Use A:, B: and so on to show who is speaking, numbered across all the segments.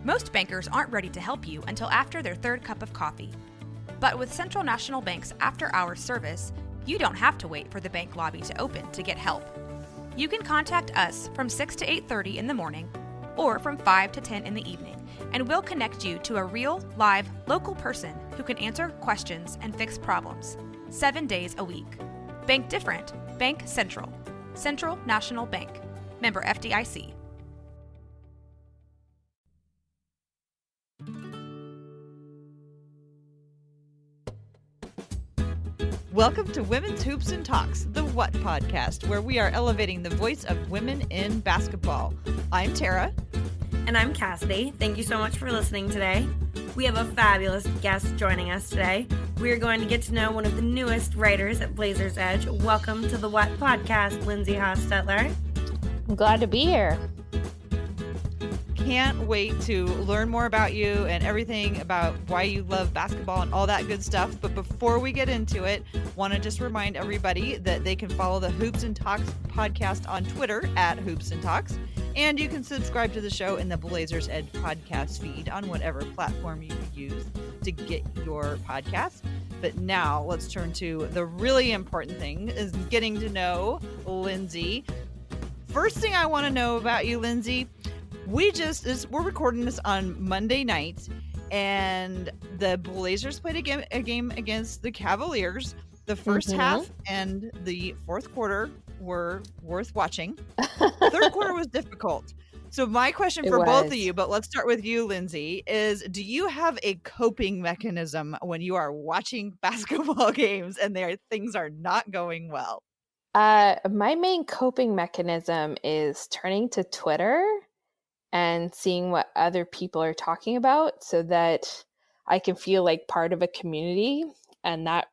A: Most bankers aren't ready to help you until after their third cup of coffee. But with Central National Bank's after-hours service, you don't have to wait for the bank lobby to open to get help. You can contact us from 6 to 8:30 in the morning or from 5 to 10 in the evening, and we'll connect you to a real, live, local person who can answer questions and fix problems 7 days a week. Bank different. Bank Central. Central National Bank. Member FDIC.
B: Welcome to Women's Hoops and Talks, the What podcast, where we are elevating the voice of women in basketball. I'm Tara.
C: And I'm Cassidy. Thank you so much for listening today. We have a fabulous guest joining us today. We are going to get to know one of the newest writers at Blazers Edge. Welcome to the What podcast, Lindsay Hostetler.
D: I'm glad to be here.
B: Can't wait to learn more about you and everything about why you love basketball and all that good stuff. But before we get into it, want to just remind everybody that they can follow the Hoops and Talks podcast on Twitter at Hoops and Talks. And you can subscribe to the show in the Blazers Edge podcast feed on whatever platform you use to get your podcast. But now let's turn to the really important thing, is getting to know Lindsay. First thing I want to know about you, Lindsay, we're recording this on Monday night, and the Blazers played a game against the Cavaliers. The first half and the fourth quarter were worth watching. The third quarter was difficult. So my question for both of you, but let's start with you, Lindsay, is do you have a coping mechanism when you are watching basketball games and things are not going well?
D: My main coping mechanism is turning to Twitter and seeing what other people are talking about so that I can feel like part of a community. And that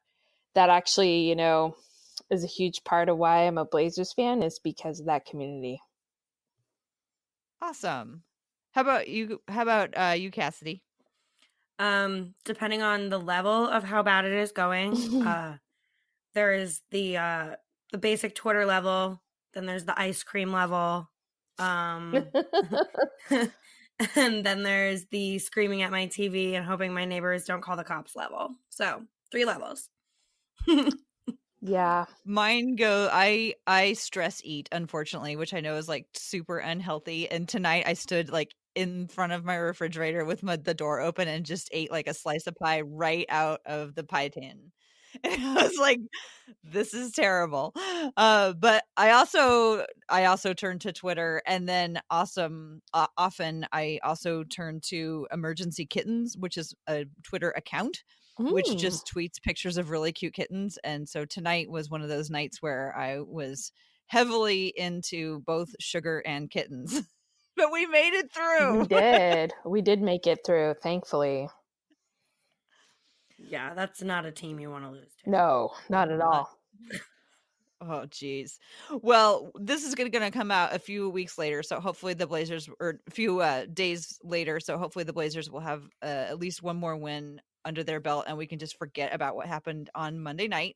D: actually, is a huge part of why I'm a Blazers fan, is because of that community.
B: Awesome. How about you? How about you, Cassidy?
C: Depending on the level of how bad it is going, there is the basic Twitter level, then there's the ice cream level. And then there's the screaming at my TV and hoping my neighbors don't call the cops level. So 3 levels.
D: Yeah.
B: Mine go, I stress eat, unfortunately, which I know is like super unhealthy. And tonight I stood like in front of my refrigerator with the door open and just ate like a slice of pie right out of the pie tin. And I was like, this is terrible. But I also turn to Twitter, and then often I also turn to Emergency Kittens, which is a Twitter account, which just tweets pictures of really cute kittens. And so tonight was one of those nights where I was heavily into both sugar and kittens. But we made it through.
D: We did make it through, thankfully.
C: Yeah, that's not a team you want to lose to.
D: No, not at all.
B: Oh, geez. Well, this is going to come out a few weeks later, so hopefully the Blazers, or a few days later, so hopefully the Blazers will have at least one more win under their belt, and we can just forget about what happened on Monday night.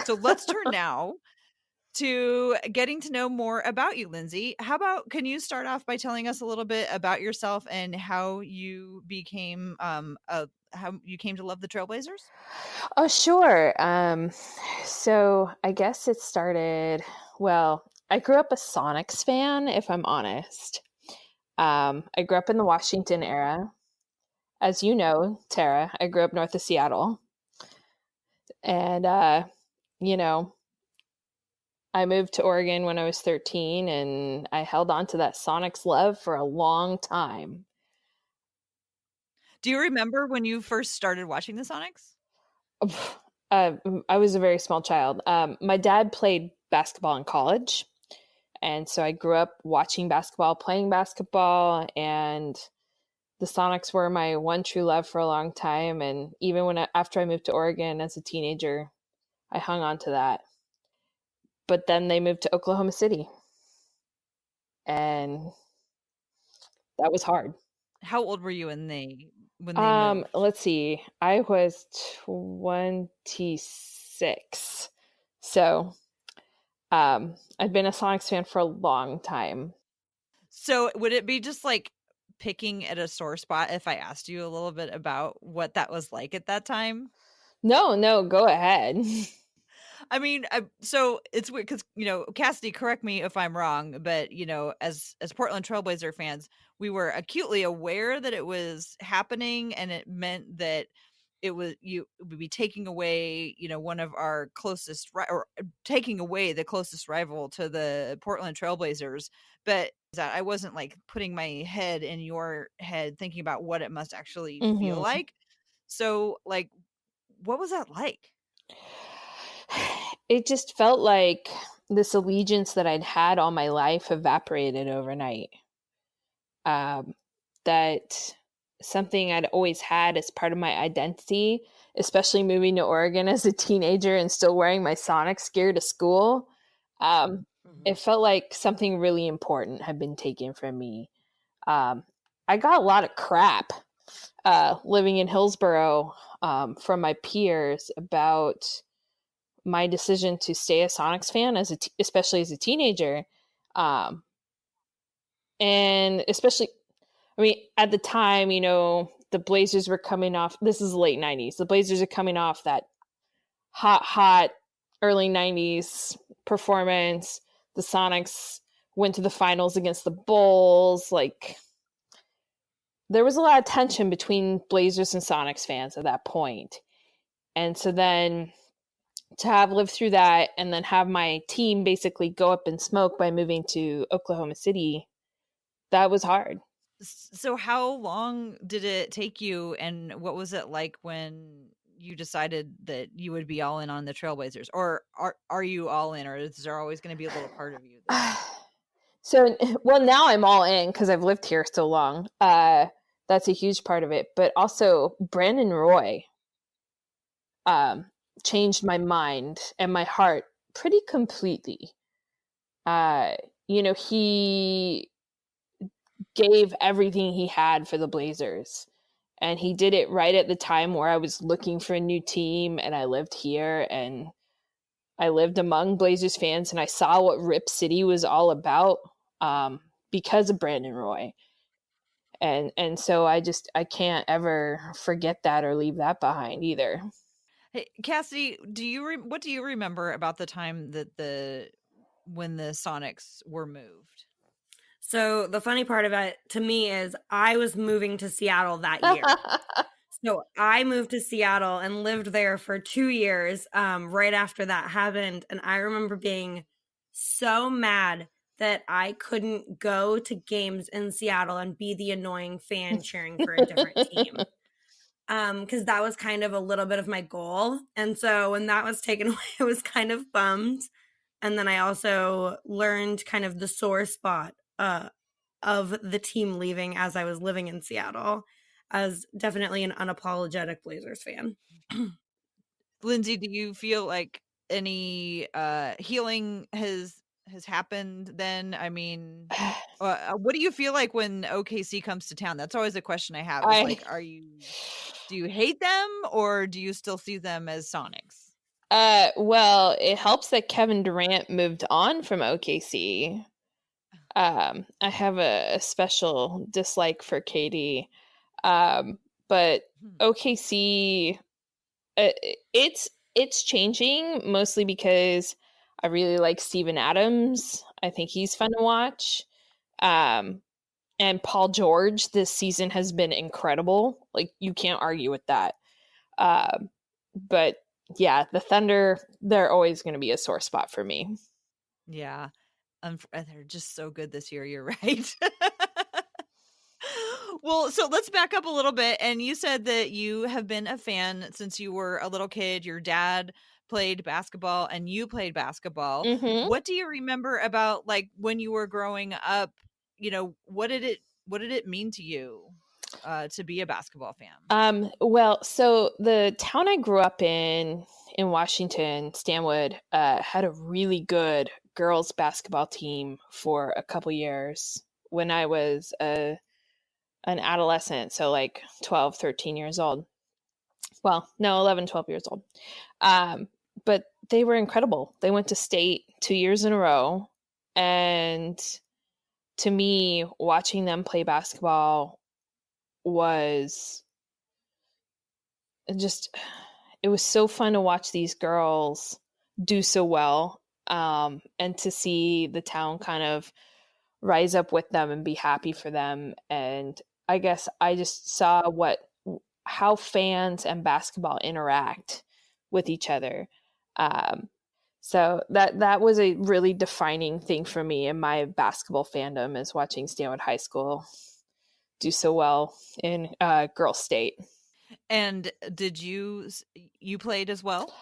B: So let's turn now to getting to know more about you, Lindsay. How about, can you start off by telling us a little bit about yourself and how you became how you came to love the Trailblazers?
D: Oh, sure. So I guess it started, I grew up a Sonics fan, if I'm honest. I grew up in the Washington era. As you know, Tara, I grew up north of Seattle. And, I moved to Oregon when I was 13, and I held on to that Sonics love for a long time.
B: Do you remember when you first started watching the Sonics?
D: I was a very small child. My dad played basketball in college, and so I grew up watching basketball, playing basketball, and the Sonics were my one true love for a long time. And even after I moved to Oregon as a teenager, I hung on to that. But then they moved to Oklahoma City, and that was hard.
B: How old were you when they moved?
D: Let's see. I was 26. So, I've been a Sonics fan for a long time.
B: So would it be just like picking at a sore spot if I asked you a little bit about what that was like at that time?
D: No, go ahead.
B: I mean, so it's weird because, Cassidy, correct me if I'm wrong, but, as Portland Trailblazer fans, we were acutely aware that it was happening, and it meant that it would be taking away, one of our closest, or taking away the closest rival to the Portland Trailblazers. But that I wasn't like putting my head in your head thinking about what it must actually feel
D: Mhm.
B: like. So, like, what was that like?
D: It just felt like this allegiance that I'd had all my life evaporated overnight. That something I'd always had as part of my identity, especially moving to Oregon as a teenager and still wearing my Sonics gear to school. It felt like something really important had been taken from me. I got a lot of crap living in Hillsboro from my peers about my decision to stay a Sonics fan, especially as a teenager. And especially, I mean, at the time, the Blazers were coming off, this is the late 90s. The Blazers are coming off that hot early 90s performance. The Sonics went to the finals against the Bulls. Like, there was a lot of tension between Blazers and Sonics fans at that point. And so then to have lived through that and then have my team basically go up in smoke by moving to Oklahoma City, that was hard.
B: So how long did it take you, and what was it like when you decided that you would be all in on the Trailblazers? Or are you all in, or is there always going to be a little part of you
D: So, well, now I'm all in because I've lived here so long. That's a huge part of it. But also Brandon Roy changed my mind and my heart pretty completely. He gave everything he had for the Blazers, and he did it right at the time where I was looking for a new team, and I lived here, and I lived among Blazers fans, and I saw what Rip City was all about because of Brandon Roy. And so I can't ever forget that or leave that behind either.
B: Hey, Cassidy, what do you remember about the time that when the Sonics were moved?
C: So the funny part of it to me is I was moving to Seattle that year. So I moved to Seattle and lived there for 2 years right after that happened. And I remember being so mad that I couldn't go to games in Seattle and be the annoying fan cheering for a different team. Because that was kind of a little bit of my goal. And so when that was taken away, I was kind of bummed. And then I also learned kind of the sore spot of the team leaving as I was living in Seattle, as definitely an unapologetic Blazers fan.
B: Lindsay, do you feel like any healing has happened then? I mean, what do you feel like when OKC comes to town? That's always a question I have. Is do you hate them, or do you still see them as Sonics?
D: Well, it helps that Kevin Durant moved on from OKC. I have a special dislike for KD. But OKC, it's changing mostly because I really like Steven Adams. I think he's fun to watch. And Paul George this season has been incredible. Like, you can't argue with that. But yeah, the Thunder, they're always going to be a sore spot for me.
B: Yeah. They're just so good this year. You're right. Well, so let's back up a little bit. And you said that you have been a fan since you were a little kid. Your dad played basketball and you played basketball.
D: Mm-hmm.
B: What do you remember about, like, when you were growing up? What did it mean to you to be a basketball fan?
D: Well, so the town I grew up in Washington, Stanwood, had a really good girls basketball team for a couple years when I was an adolescent, so like 12, 13 years old. Well, no, 11, 12 years old. But they were incredible. They went to state 2 years in a row, and to me, watching them play basketball was just, it was so fun to watch these girls do so well, and to see the town kind of rise up with them and be happy for them. And I guess I just saw how fans and basketball interact with each other. So that was a really defining thing for me in my basketball fandom, is watching Stanwood High School do so well in girls state.
B: And did you played as well?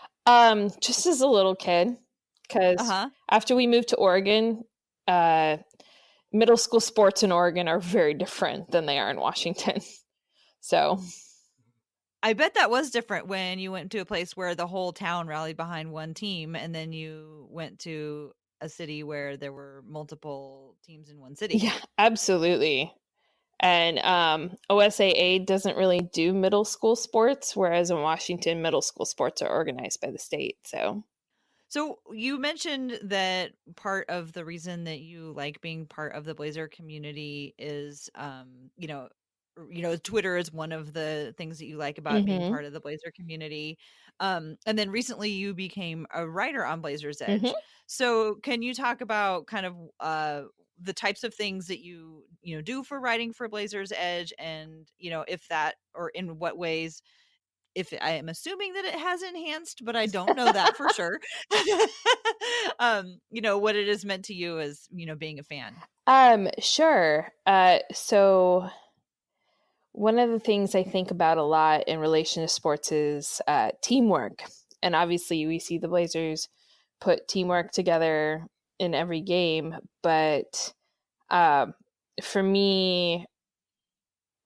D: Just as a little kid, because after we moved to Oregon, middle school sports in Oregon are very different than they are in Washington. So
B: I bet that was different when you went to a place where the whole town rallied behind one team, and then you went to a city where there were multiple teams in one city.
D: Yeah, absolutely. And OSAA doesn't really do middle school sports, whereas in Washington, middle school sports are organized by the state.
B: So you mentioned that part of the reason that you like being part of the Blazer community is, Twitter is one of the things that you like about being part of the Blazer community. And then recently you became a writer on Blazers Edge. So can you talk about kind of the types of things that you do for writing for Blazers Edge, and if that, or in what ways, if I am assuming that it has enhanced, but I don't know that for sure. What it has meant to you as, being a fan.
D: Sure. So one of the things I think about a lot in relation to sports is teamwork. And obviously we see the Blazers put teamwork together in every game. But for me,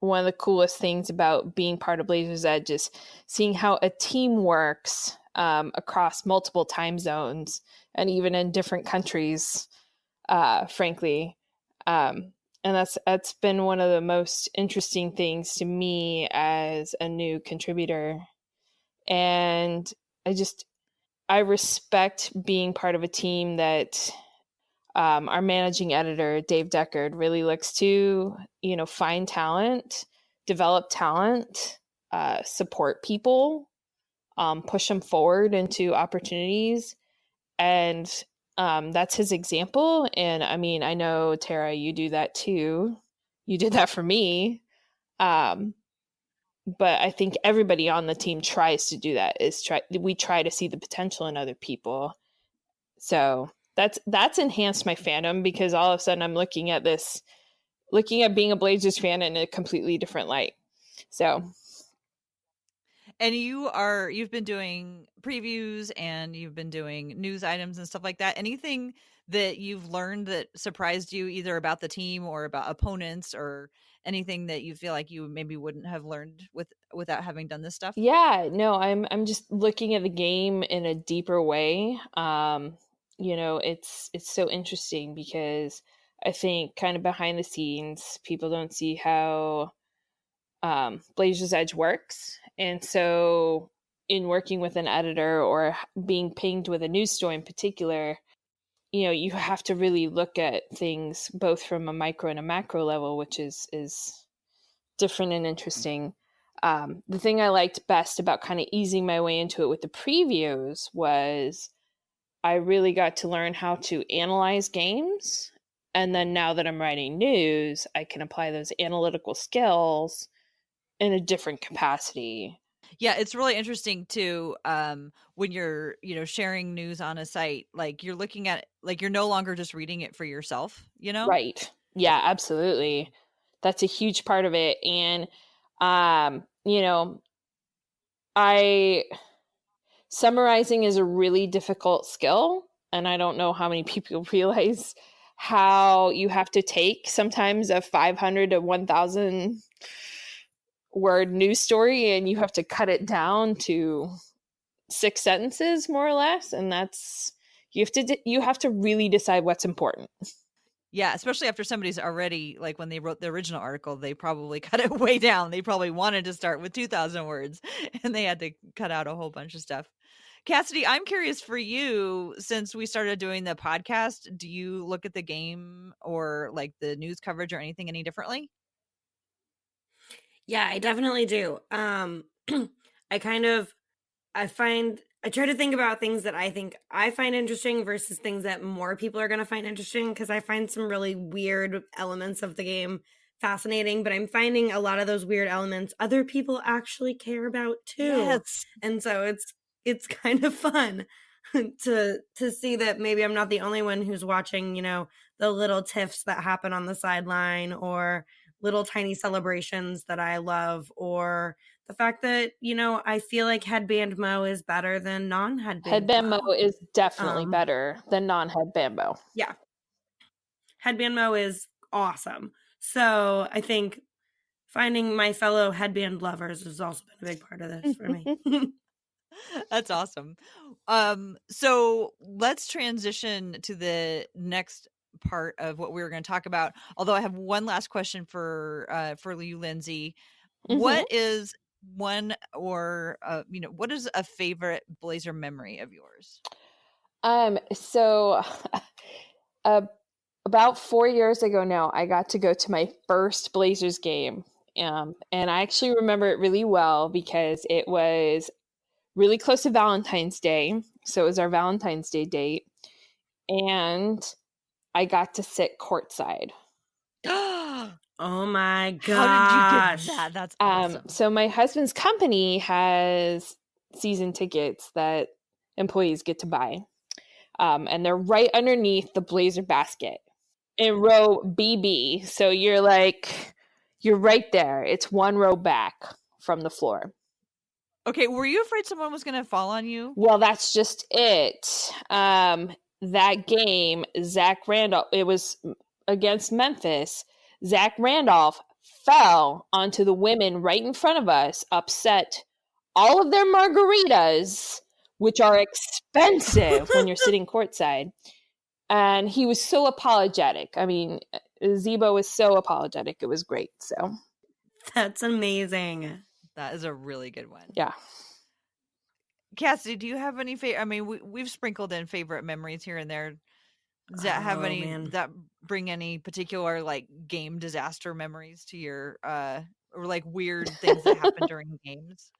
D: one of the coolest things about being part of Blazers Edge is seeing how a team works across multiple time zones and even in different countries, frankly. And that's been one of the most interesting things to me as a new contributor. And I respect being part of a team that our managing editor, Dave Deckard, really looks to, find talent, develop talent, support people, push them forward into opportunities. And that's his example. And I mean, I know, Tara, you do that too. You did that for me. But I think everybody on the team tries to do that, we try to see the potential in other people. So that's enhanced my fandom, because all of a sudden I'm looking at being a Blazers fan in a completely different light. So.
B: And you've been doing previews and you've been doing news items and stuff like that. Anything that you've learned that surprised you, either about the team or about opponents, or anything that you feel like you maybe wouldn't have learned without having done this stuff?
D: Yeah, no, I'm just looking at the game in a deeper way. It's so interesting, because I think kind of behind the scenes, people don't see how Blazers Edge works. And so in working with an editor or being pinged with a news story in particular, you have to really look at things both from a micro and a macro level, which is different and interesting. The thing I liked best about kind of easing my way into it with the previews was I really got to learn how to analyze games. And then now that I'm writing news, I can apply those analytical skills in a different capacity.
B: Yeah, it's really interesting too, when you're, sharing news on a site, like you're looking at, like, you're no longer just reading it for yourself,
D: Right. Yeah, absolutely. That's a huge part of it. And, summarizing is a really difficult skill. And I don't know how many people realize how you have to take sometimes a 500 to 1,000 word news story and you have to cut it down to 6 sentences, more or less. And you have to really decide what's important.
B: Yeah, especially after somebody's already, like, when they wrote the original article, they probably cut it way down. They probably wanted to start with 2,000 words and they had to cut out a whole bunch of stuff. Cassidy, I'm curious for you, since we started doing the podcast, do you look at the game or like the news coverage or anything any differently?
C: Yeah, I definitely do. I kind of I try to think about things that I think I find interesting versus things that more people are going to find interesting, because I find some really weird elements of the game fascinating, but I'm finding a lot of those weird elements other people actually care about too.
B: Yes.
C: And so it's kind of fun to see that maybe I'm not the only one who's watching, the little tiffs that happen on the sideline, or little tiny celebrations that I love, or the fact that, I feel like Headband Mo is better than non-Headband
D: Headband Mo is definitely
C: Um,
D: better than non-headband Mo.
C: Yeah. Headband Mo is awesome. So I think finding my fellow headband lovers has also been a big part of this for me.
B: That's awesome. So let's transition to the next part of what we were going to talk about. Although I have one last question for you, Lindsay. What is one or what is a favorite Blazer memory of yours?
D: So about 4 years ago now, I got to go to my first Blazers game. And I actually remember it really well because it was really close to Valentine's Day. So it was our Valentine's Day date. And I got to sit courtside.
C: Oh my gosh.
B: How did you get that? That's awesome.
D: So my husband's company has season tickets that employees get to buy. And they're right underneath the Blazer basket in row BB. So you're right there. It's one row back from the floor.
B: Okay, were you afraid someone was going to fall on you?
D: Well, that's just it. That game, Zach Randolph, it was against Memphis. Zach Randolph fell onto the women right in front of us, upset all of their margaritas, which are expensive when you're sitting courtside. And he was so apologetic. I mean, Zebo was so apologetic. It was great. So
C: that's amazing.
B: That is a really good one.
D: Yeah.
B: Cassidy, do you have any favorite? I mean, we've sprinkled in favorite memories here and there. Does that have any that bring any particular like game disaster memories to your or like weird things that happen during games?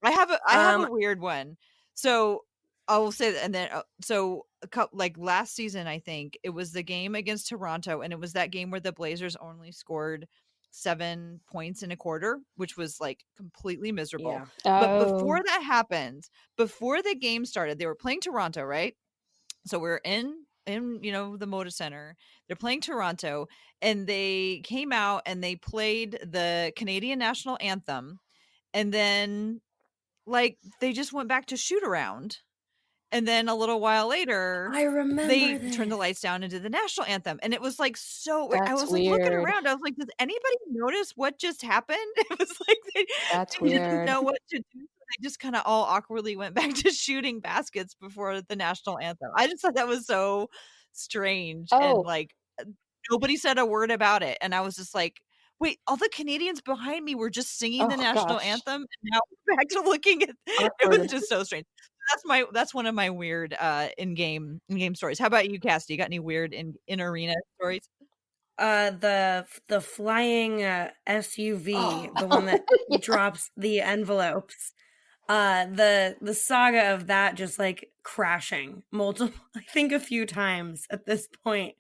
B: I have a weird one. So I will say that, and then so like last season, I think it was the game against Toronto, and it was that game where the Blazers only scored 7 points in a quarter, which was like completely miserable.
C: Yeah.
B: But before that happened, before the game started, they were playing Toronto, right? So we're in the Moda Center. They're playing Toronto, and they came out and they played the Canadian national anthem, and then like they just went back to shoot around. And then a little while later,
C: I remember
B: they
C: this.
B: turned the lights down and did the national anthem. And it was like so weird. I
D: That's
B: was like looking
D: weird.
B: around. I was like, does anybody notice what just happened? It was like they didn't
D: weird.
B: know what to do. They just kind of all awkwardly went back to shooting baskets before the national anthem. I just thought that was so strange. And like nobody said a word about it. And I was just like, wait, all the Canadians behind me were just singing the national anthem. And now we're back to looking at it was just so strange. That's one of my weird in-game stories. How about you, Cassidy? You got any weird in arena stories?
C: The flying SUV, the one that drops the envelopes. The saga of that just like crashing I think a few times at this point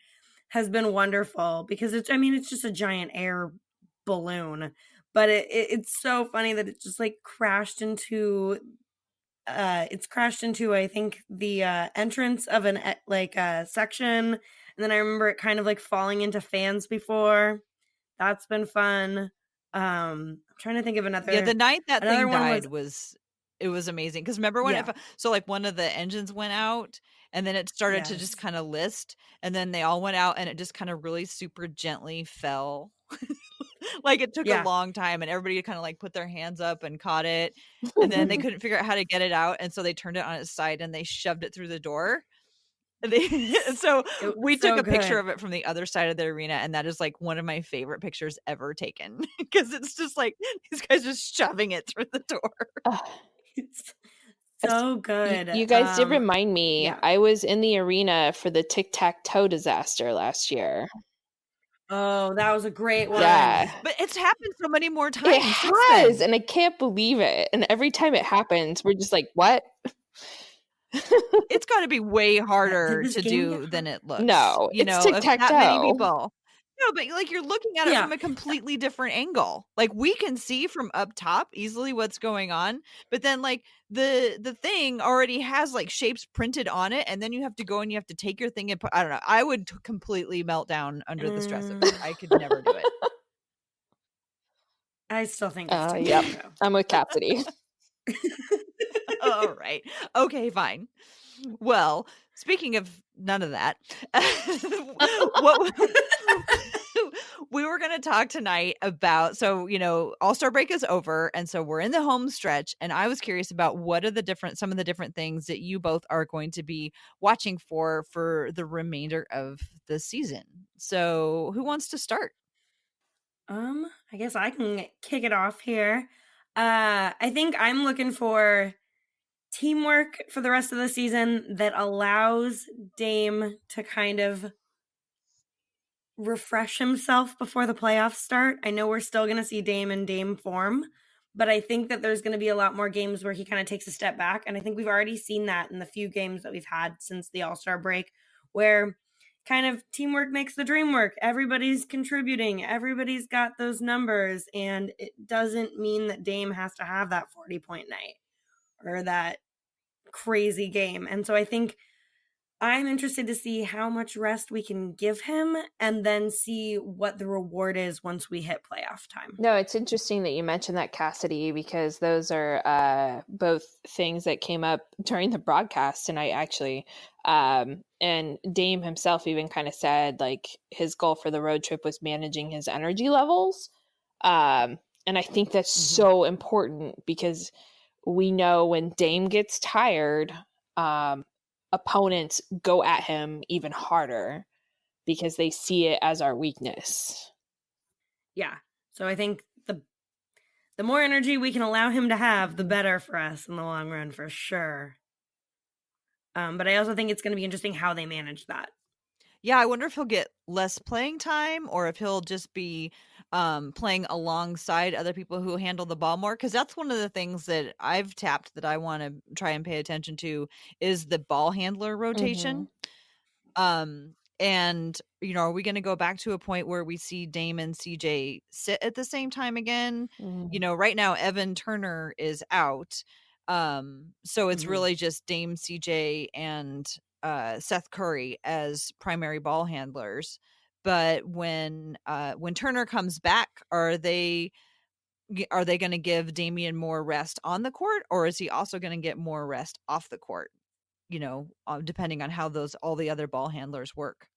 C: has been wonderful, because it's just a giant air balloon, but it's so funny that it just like crashed into I think the entrance of an section, and then I remember it kind of like falling into fans before. That's been fun. I'm trying to think of another.
B: Yeah, the night that thing died was amazing, because remember when so like one of the engines went out and then it started to just kind of list, and then they all went out and it just kind of really super gently fell. Like it took a long time, and everybody kind of like put their hands up and caught it, and then they couldn't figure out how to get it out, and so they turned it on its side and they shoved it through the door. So we took a picture of it from the other side of the arena, and that is like one of my favorite pictures ever taken, because it's just like these guys just shoving it through the door.
C: It's So good.
D: You guys did remind me.
C: yeah.
D: I was in the arena for the tic-tac-toe disaster last year.
C: Oh, that was a great one.
D: Yeah.
B: But it's happened so many more
D: It
B: times since
D: has,
B: then.
D: and I can't believe it. And every time it happens, we're just like, what?
B: It's got to be way harder
C: this
B: to
C: game
B: do
C: get
B: than it looks.
D: No,
B: You
D: it's
B: know, if that many
D: tic-tac-toe.
B: people. No, but like you're looking at it
C: Yeah.
B: from a completely different angle. Like we can see from up top easily what's going on, but then like the thing already has like shapes printed on it, and then you have to go and you have to take your thing and put. I don't know. I would completely melt down under the stress of it. I could never do it.
C: I still think it's
D: Yep.
C: tic-tac-toe.
D: I'm with Cassidy.
B: All right. Okay, fine. Well, speaking of none of that, what we were going to talk tonight about, so, you know, All-Star break is over, and so we're in the home stretch, and I was curious about what are some of the different things that you both are going to be watching for the remainder of the season. So, who wants to start?
C: I guess I can kick it off here. I think I'm looking for teamwork for the rest of the season that allows Dame to kind of refresh himself before the playoffs start. I know we're still going to see Dame in Dame form, but I think that there's going to be a lot more games where he kind of takes a step back. And I think we've already seen that in the few games that we've had since the All-Star break, where kind of teamwork makes the dream work. Everybody's contributing. Everybody's got those numbers. And it doesn't mean that Dame has to have that 40-point night or that crazy game. And so I think I'm interested to see how much rest we can give him and then see what the reward is once we hit playoff time.
D: No, it's interesting that you mentioned that, Cassidy, because those are both things that came up during the broadcast tonight, actually. And Dame himself even kind of said, like, his goal for the road trip was managing his energy levels. And I think that's so important because we know when Dame gets tired, opponents go at him even harder because they see it as our weakness.
C: Yeah. So I think the more energy we can allow him to have, the better for us in the long run, for sure. But I also think it's going to be interesting how they manage that.
B: Yeah, I wonder if he'll get less playing time or if he'll just be playing alongside other people who handle the ball more. Because that's one of the things that I've tapped that I want to try and pay attention to is the ball handler rotation. And, you know, are we going to go back to a point where we see Dame and CJ sit at the same time again? You know, right now, Evan Turner is out. So it's really just Dame, CJ, and Seth Curry as primary ball handlers. But when Turner comes back, are they going to give Damian more rest on the court, or is he also going to get more rest off the court? You know, depending on how all the other ball handlers work.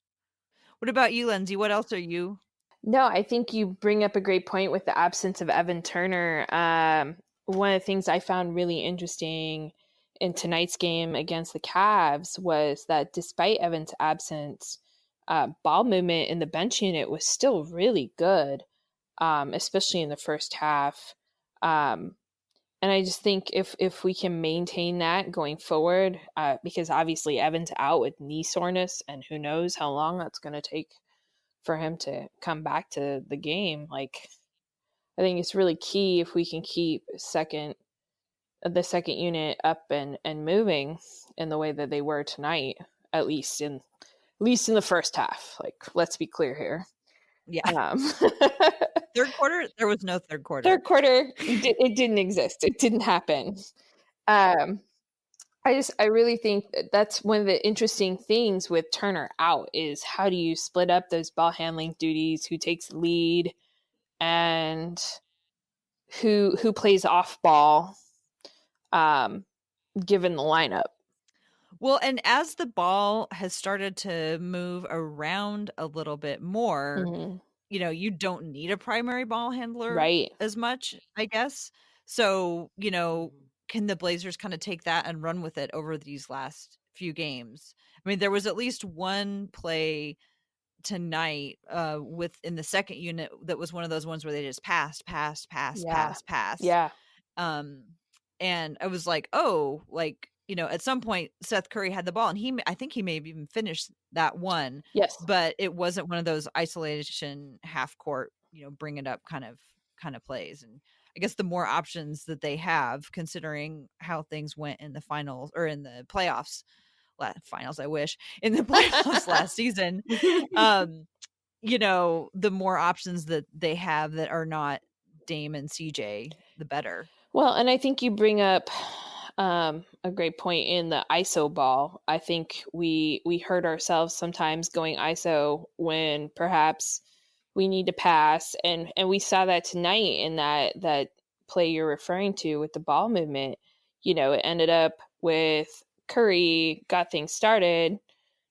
B: What about you, Lindsay? What else are you?
D: No, I think you bring up a great point with the absence of Evan Turner. One of the things I found really interesting in tonight's game against the Cavs was that despite Evan's absence, ball movement in the bench unit was still really good, especially in the first half. And I just think if we can maintain that going forward, because obviously Evan's out with knee soreness, and who knows how long that's going to take for him to come back to the game. Like, I think it's really key if we can keep the second unit up and moving in the way that they were tonight, at least in the first half. Like, let's be clear here.
B: Yeah. Third quarter, there was no third quarter.
D: Third quarter, it didn't exist. It didn't happen. I really think that's one of the interesting things with Turner out is how do you split up those ball handling duties, who takes the lead, and who plays off ball, given the lineup.
B: Well, and as the ball has started to move around a little bit more, you know, you don't need a primary ball handler as much, I guess. So, you know, can the Blazers kind of take that and run with it over these last few games? I mean, there was at least one play tonight in the second unit that was one of those ones where they just passed.
D: Yeah.
B: And I was like, oh, like, at some point Seth Curry had the ball, and I think he may have even finished that one.
D: Yes.
B: But it wasn't one of those isolation half court, bring it up kind of plays. And I guess the more options that they have, considering how things went in the finals or in the playoffs, finals, I wish, in the playoffs last season, the more options that they have that are not Dame and CJ, the better.
D: Well, and I think you bring up a great point in the ISO ball. I think we hurt ourselves sometimes going ISO when perhaps we need to pass, and we saw that tonight in that play you're referring to with the ball movement. It ended up with Curry got things started.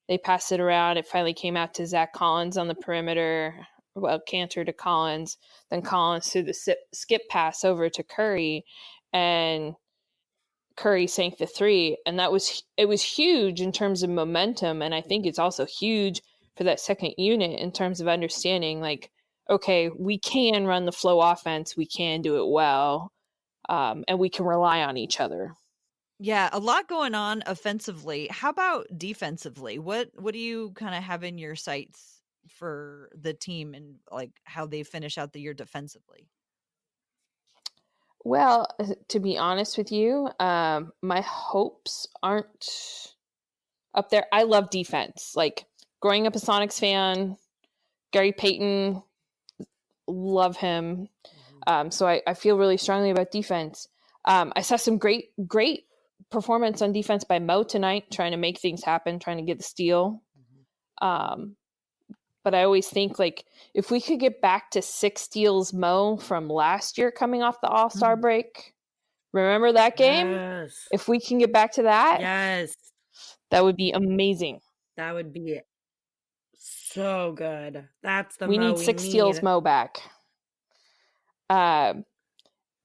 D: They passed it around. It finally came out to Zach Collins on the perimeter. Well, Cantor to Collins, then Collins threugh the skip pass over to Curry, and Curry sank the three. And it was huge in terms of momentum. And I think it's also huge for that second unit in terms of understanding, like, okay, we can run the flow offense. We can do it well. And we can rely on each other.
B: Yeah, a lot going on offensively. How about defensively? What do you kind of have in your sights for the team and like how they finish out the year defensively?
D: Well, to be honest with you, my hopes aren't up there. I love defense. Like growing up a Sonics fan, Gary Payton, love him. So I feel really strongly about defense. I saw some great performance on defense by Mo tonight, trying to make things happen, trying to get the steal. But I always think, like, if we could get back to 6 steals Mo from last year coming off the All-Star break, remember that game?
C: Yes.
D: If we can get back to that,
C: yes,
D: that would be amazing.
C: that would be so good. That's the
D: We
C: Mo
D: need 6 steals Mo back.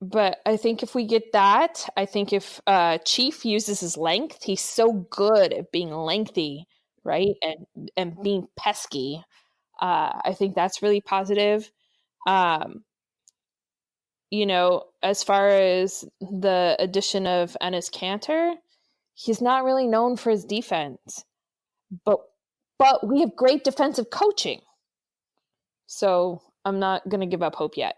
D: But I think if we get that, I think if Chief uses his length, he's so good at being lengthy, right? And being pesky. I think that's really positive. As far as the addition of Enes Kanter, he's not really known for his defense, but we have great defensive coaching. So I'm not going to give up hope yet.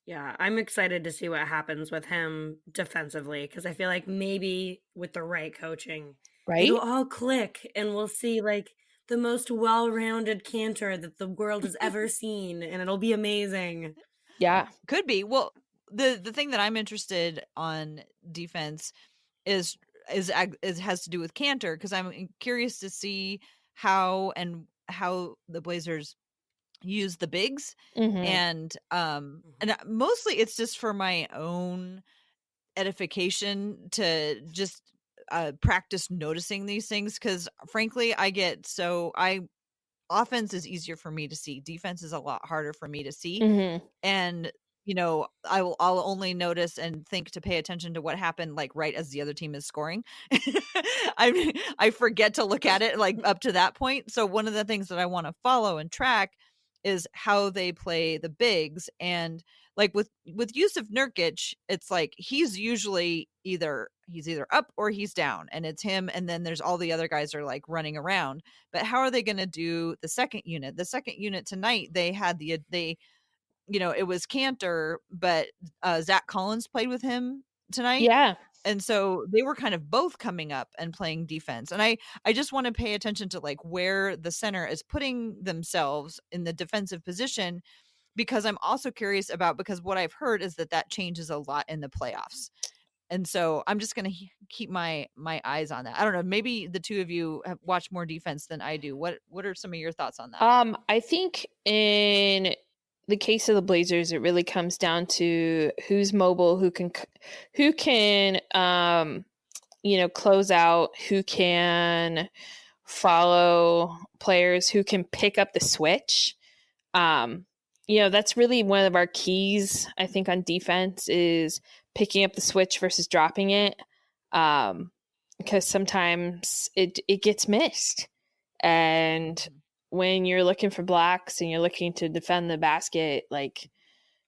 C: Yeah, I'm excited to see what happens with him defensively, because I feel like maybe with the right coaching,
D: right,
C: it'll all click and we'll see like the most well-rounded Cantor that the world has ever seen, and it'll be amazing.
D: Yeah,
B: could be. Well, the thing that I'm interested on defense is has to do with Cantor, because I'm curious to see how the Blazers use the bigs. And mostly it's just for my own edification to just practice noticing these things, because frankly offense is easier for me to see, defense is a lot harder for me to see. And I'll only notice and think to pay attention to what happened like right as the other team is scoring. I forget to look at it like up to that point. So one of the things that I want to follow and track is how they play the bigs. And like with Yusuf Nurkic, it's like he's usually either up or he's down, and it's him, and then there's all the other guys are like running around. But how are they going to do the second unit? The second unit tonight, they had it was Cantor, but Zach Collins played with him tonight.
D: Yeah.
B: And so they were kind of both coming up and playing defense. And I just want to pay attention to like where the center is putting themselves in the defensive position, because I'm also curious about, because what I've heard is that changes a lot in the playoffs. And so I'm just going to keep my eyes on that. I don't know. Maybe the two of you have watched more defense than I do. What are some of your thoughts on that?
D: I think in the case of the Blazers, it really comes down to who's mobile, who can close out, who can follow players, who can pick up the switch. That's really one of our keys, I think, on defense, is picking up the switch versus dropping it. Because sometimes it gets missed. And when you're looking for blocks and you're looking to defend the basket, like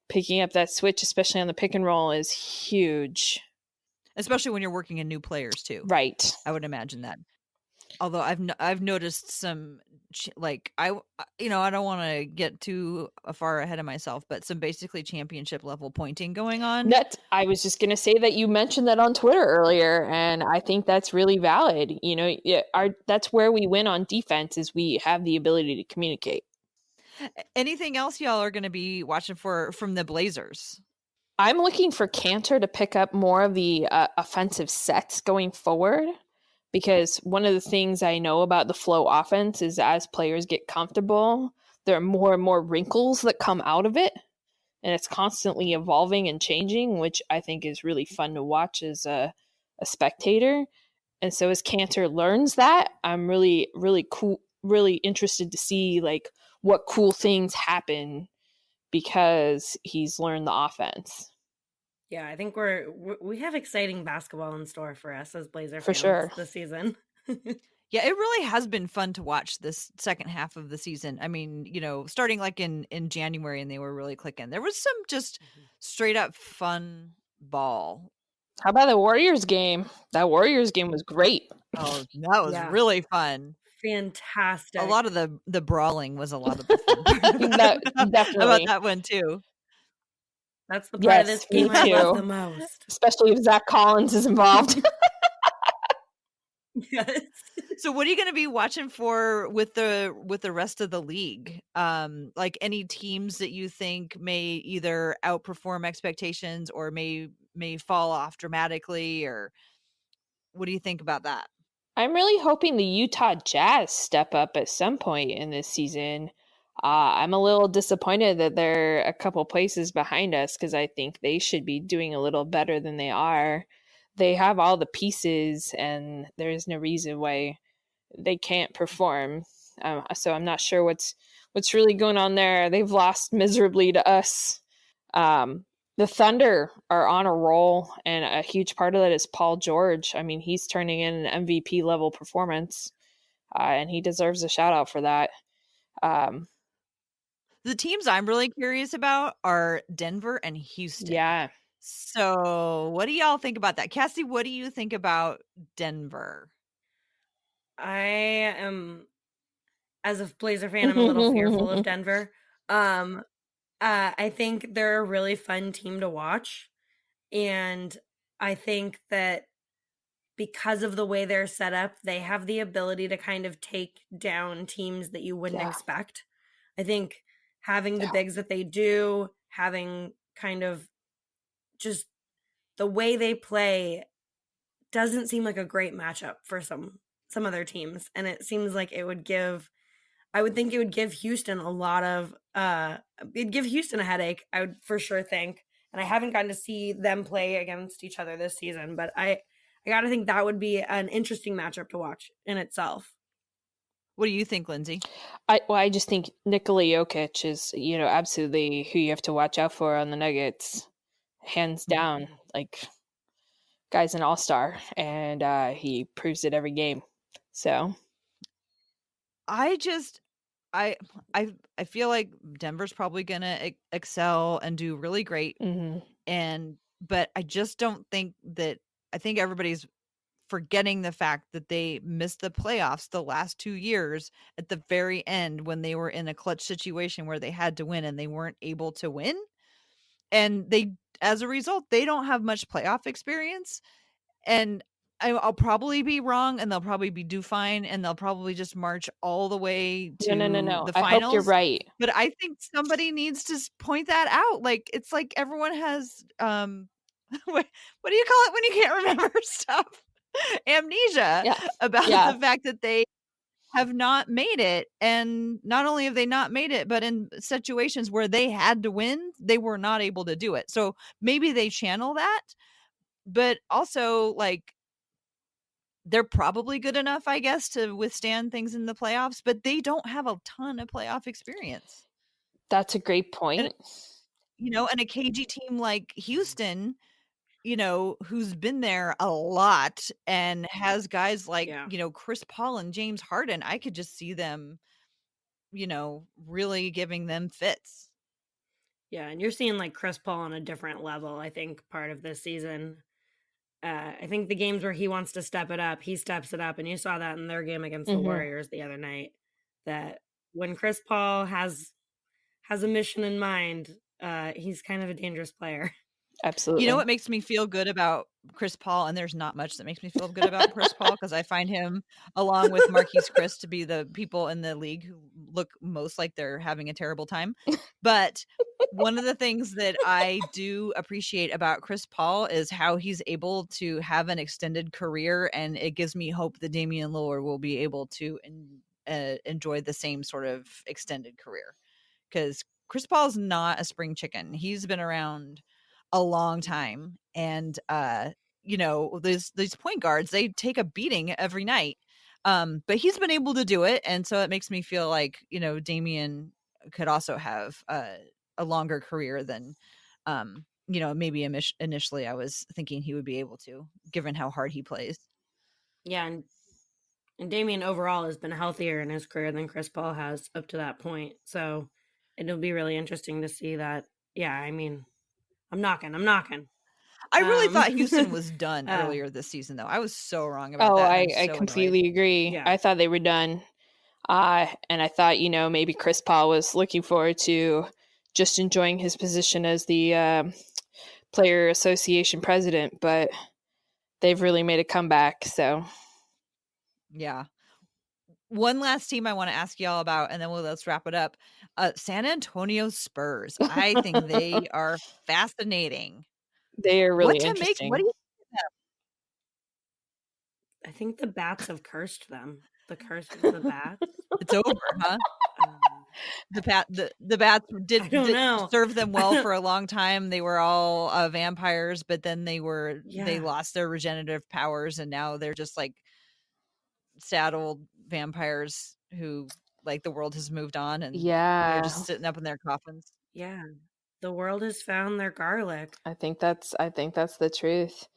D: picking up that switch, especially on the pick and roll, is huge.
B: especially when you're working in new players too.
D: Right.
B: I would imagine that. Although I've noticed some like I don't want to get too far ahead of myself, but some basically championship level pointing going on.
D: I was just going to say that you mentioned that on Twitter earlier, and I think that's really valid. That's where we win on defense is we have the ability to communicate.
B: Anything else y'all are going to be watching for from the Blazers?
D: I'm looking for Cantor to pick up more of the offensive sets going forward, because one of the things I know about the flow offense is as players get comfortable, there are more and more wrinkles that come out of it, and it's constantly evolving and changing, which I think is really fun to watch as a spectator. And so as Cantor learns that, I'm really, really really interested to see like what cool things happen because he's learned the offense.
C: Yeah, I think we have exciting basketball in store for us as Blazer
D: For
C: fans
D: sure.
C: this season.
B: Yeah, it really has been fun to watch this second half of the season. I mean, starting like in January and they were really clicking. There was some just straight up fun ball.
D: How about the Warriors game? That Warriors game was great.
B: Oh, that was really fun.
C: Fantastic.
B: A lot of the brawling was a lot of the fun part
D: definitely
B: about that one too.
C: That's the part of this game I love the most.
D: Especially if Zach Collins is involved.
C: Yes.
B: So what are you going to be watching for with the rest of the league? Like any teams that you think may either outperform expectations or may fall off dramatically, or what do you think about that?
D: I'm really hoping the Utah Jazz step up at some point in this season. I'm a little disappointed that they're a couple places behind us because I think they should be doing a little better than they are. They have all the pieces, and there's no reason why they can't perform. So I'm not sure what's really going on there. They've lost miserably to us. The Thunder are on a roll, and a huge part of that is Paul George. I mean, he's turning in an MVP level performance, and he deserves a shout out for that.
B: The teams I'm really curious about are Denver and Houston.
D: Yeah.
B: So what do y'all think about that? Cassie, what do you think about Denver?
C: I am, as a Blazer fan, I'm a little fearful of Denver. I think they're a really fun team to watch. And I think that because of the way they're set up, they have the ability to kind of take down teams that you wouldn't expect. I think having the bigs that they do, having kind of just the way they play doesn't seem like a great matchup for some other teams. And it seems like I would think it would give Houston a lot of, it'd give Houston a headache, I would for sure think. And I haven't gotten to see them play against each other this season, but I got to think that would be an interesting matchup to watch in itself.
B: What do you think, Lindsay?
D: I just think Nikola Jokic is, absolutely who you have to watch out for on the Nuggets. Hands down, like, guy's an all-star, and he proves it every game. So
B: I feel like Denver's probably gonna excel and do really great. But I just don't think that. I think everybody's forgetting the fact that they missed the playoffs the last 2 years at the very end when they were in a clutch situation where they had to win and they weren't able to win. And as a result, they don't have much playoff experience. And I'll probably be wrong, and they'll probably do fine, and they'll probably just march all the way to
D: no.
B: the finals.
D: I hope you're right.
B: But I think somebody needs to point that out. Like, it's like everyone has what do you call it when you can't remember stuff? Amnesia about the fact that they have not made it. And not only have they not made it, but in situations where they had to win, they were not able to do it. So maybe they channel that, but also like they're probably good enough, I guess, to withstand things in the playoffs, but they don't have a ton of playoff experience.
D: That's a great point.
B: And a cagey team like Houston, who's been there a lot and has guys like, Chris Paul and James Harden, I could just see them, really giving them fits.
C: Yeah, and you're seeing like Chris Paul on a different level, I think, part of this season. I think the games where he wants to step it up, he steps it up. And you saw that in their game against the Warriors the other night, that when Chris Paul has a mission in mind, he's kind of a dangerous player.
D: Absolutely.
B: You know what makes me feel good about Chris Paul, and there's not much that makes me feel good about Chris Paul, because I find him, along with Marquise Chris, to be the people in the league who look most like they're having a terrible time. But one of the things that I do appreciate about Chris Paul is how he's able to have an extended career, and it gives me hope that Damian Lillard will be able to enjoy the same sort of extended career, because Chris Paul's not a spring chicken. He's been around a long time, and these point guards, they take a beating every night, but he's been able to do it, and so it makes me feel like Damian could also have a longer career than maybe initially I was thinking he would be able to, given how hard he plays.
C: Yeah, and Damian overall has been healthier in his career than Chris Paul has up to that point, so it'll be really interesting to see that. Yeah, I mean, I'm knocking.
B: I really thought Houston was done earlier this season, though. I was so wrong about that.
D: I completely agree.
C: Yeah.
D: I thought they were done. And I thought, maybe Chris Paul was looking forward to just enjoying his position as the player association president, but they've really made a comeback. So,
B: yeah. One last team I want to ask y'all about, and then let's wrap it up. San Antonio Spurs. I think they are fascinating.
D: They are really interesting.
B: What do you think of
C: them? I think the bats have cursed them. The curse of the bats.
B: It's over, huh? The bats did serve them well for a long time. They were all vampires, but then they lost their regenerative powers, and now they're just like sad old vampires who, like, the world has moved on, and they're just sitting up in their coffins.
C: Yeah, the world has found their garlic.
D: I think that's the truth.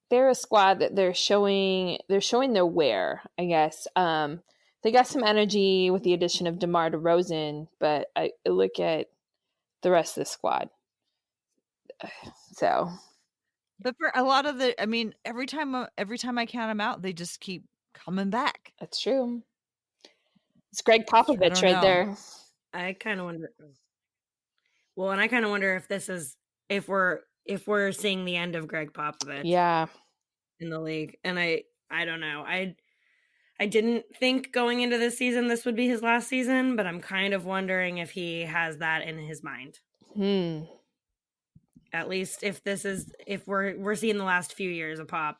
D: They're a squad that they're showing their wear, I guess. They got some energy with the addition of DeMar DeRozan, but I look at the rest of the squad. So,
B: but for a lot of every time I count them out, they just keep coming back.
D: That's true. It's Greg Popovich right there.
C: I kind of wonder. Well, and I kind of wonder if this is if we're seeing the end of Greg Popovich.
D: Yeah.
C: In the league, and I don't know. I didn't think going into this season this would be his last season, but I'm kind of wondering if he has that in his mind. At least if we're seeing the last few years of Pop.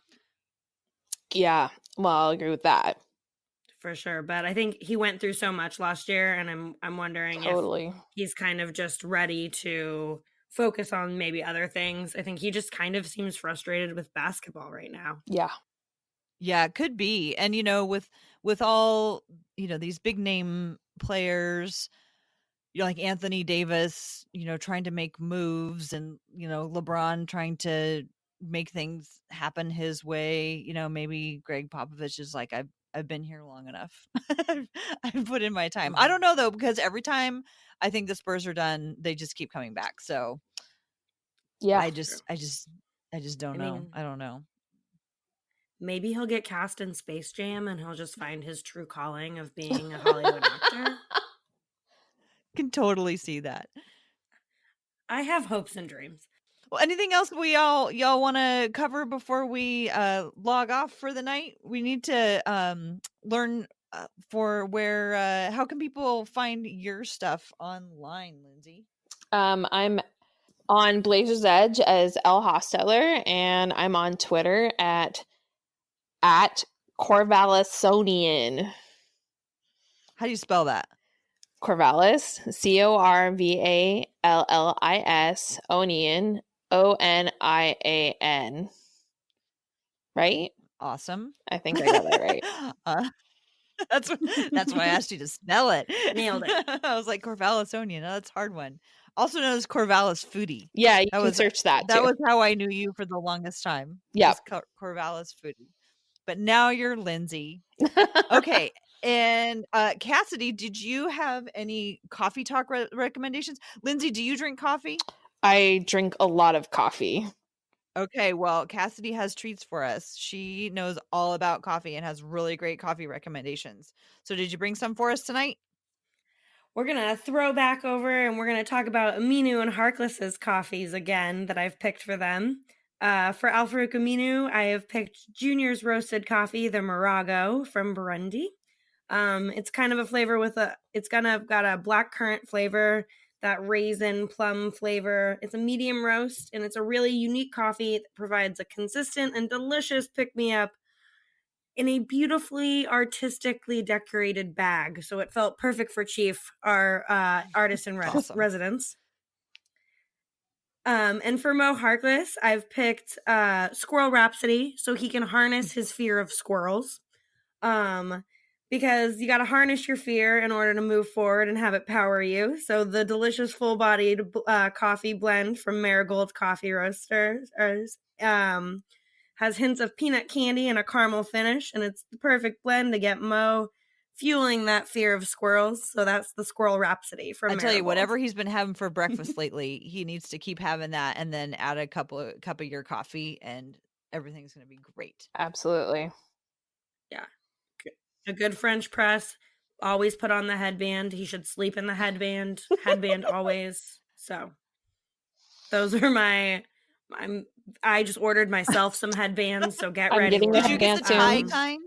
D: Yeah, well, I'll agree with that
C: for sure. But I think he went through so much last year, and I'm wondering if he's kind of just ready to focus on maybe other things. I think he just kind of seems frustrated with basketball right now.
B: Yeah, it could be. And with all these big name players, like Anthony Davis, trying to make moves, and LeBron trying to make things happen his way, maybe Greg Popovich is like, I've been here long enough. I've put in my time. I don't know though, because every time I think the Spurs are done, they just keep coming back. So yeah, I just don't know. I don't know.
C: Maybe he'll get cast in Space Jam, and he'll just find his true calling of being a Hollywood actor.
B: Can totally see that.
C: I have hopes and dreams.
B: Well, anything else y'all want to cover before we log off for the night? We need to learn for where how can people find your stuff online, Lindsay?
D: I'm on Blazers Edge as L Hostetler, and I'm on Twitter at Corvallisonian.
B: How do you spell that?
D: Corvallis, Corvallis, Onian, Onian. Right?
B: Awesome.
D: I think I got that right.
B: That's why I asked you to spell it.
C: Nailed it.
B: I was like, Corvallisonian. No, that's a hard one. Also known as Corvallis Foodie.
D: Yeah, you can search that.
B: That was how I knew you for the longest time.
D: Yeah,
B: Corvallis Foodie. But now you're Lindsay. Okay. And Cassidy, did you have any coffee talk recommendations? Lindsay, do you drink coffee?
D: I drink a lot of coffee.
B: Okay, well, Cassidy has treats for us. She knows all about coffee and has really great coffee recommendations. So did you bring some for us tonight?
C: We're going to throw back over and we're going to talk about Aminu and Harkless's coffees again that I've picked for them. For Al-Farouk Aminu, I have picked Junior's Roasted Coffee, the Morago from Burundi. It's kind of a flavor it's kind of got a black currant flavor, that raisin plum flavor. It's a medium roast, and it's a really unique coffee that provides a consistent and delicious pick-me-up in a beautifully artistically decorated bag. So it felt perfect for Chief, our artist in residence. And for Mo Harkless, I've picked Squirrel Rhapsody, so he can harness his fear of squirrels. Because you got to harness your fear in order to move forward and have it power you. So the delicious full-bodied coffee blend from Marigold Coffee Roasters has hints of peanut candy and a caramel finish, and it's the perfect blend to get Mo fueling that fear of squirrels. So that's the Squirrel Rhapsody from
B: I tell you,
C: Marigold.
B: whatever he's been having for breakfast lately, he needs to keep having that, and then add a cup of your coffee, and everything's going to be great.
D: Absolutely.
C: Yeah. A good French press, always put on the headband. He should sleep in the headband always. So those are I just ordered myself some headbands, so get ready.
D: Getting
B: Did you get the tie
D: soon.
B: kind?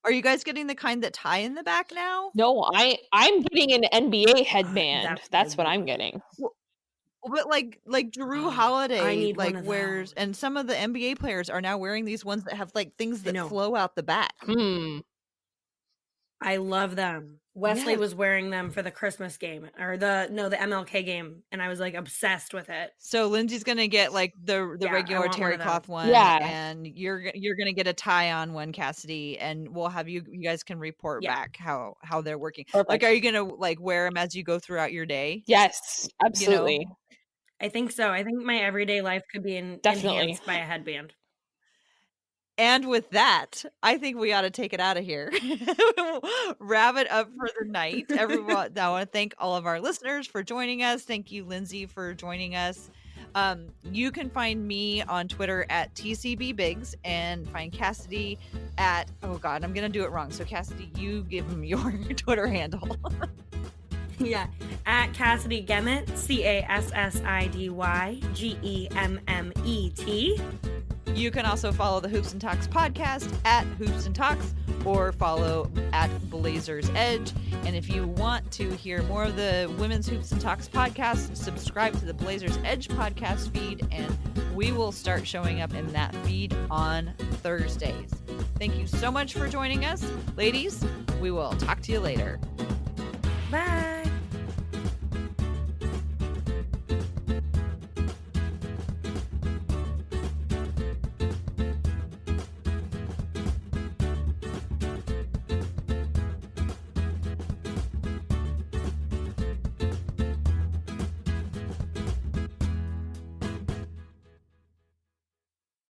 B: Are you guys getting the kind that tie in the back now?
D: No, I'm getting an NBA headband. That's what I'm getting.
B: But like Drew Holiday,
C: like
B: wears, and some of the NBA players are now wearing these ones that have like things that flow out the back.
C: I love them. Wesley was wearing them for the Christmas game, or the MLK game, and I was like obsessed with it.
B: So Lindsay's gonna get like the regular terry cloth one, and you're gonna get a tie on one, Cassidy, and we'll have you guys can report back how they're working.
D: Perfect.
B: Like, are you gonna like wear them as you go throughout your day?
D: Yes, absolutely.
B: You know?
C: I think so. I think my everyday life could be enhanced by a headband.
B: And with that, I think we ought to take it out of here. Wrap it up for the night. Everyone, I want to thank all of our listeners for joining us. Thank you, Lindsay, for joining us. You can find me on Twitter at TCBBiggs and find Cassidy at, oh God, I'm going to do it wrong. So Cassidy, you give him your Twitter handle.
C: Yeah, at Cassidy Gemmet, CassidyGemmet.
B: You can also follow the Hoops and Talks podcast at Hoops and Talks, or follow at Blazers Edge. And if you want to hear more of the Women's Hoops and Talks podcast, subscribe to the Blazers Edge podcast feed, and we will start showing up in that feed on Thursdays. Thank you so much for joining us. Ladies, we will talk to you later.
C: Bye.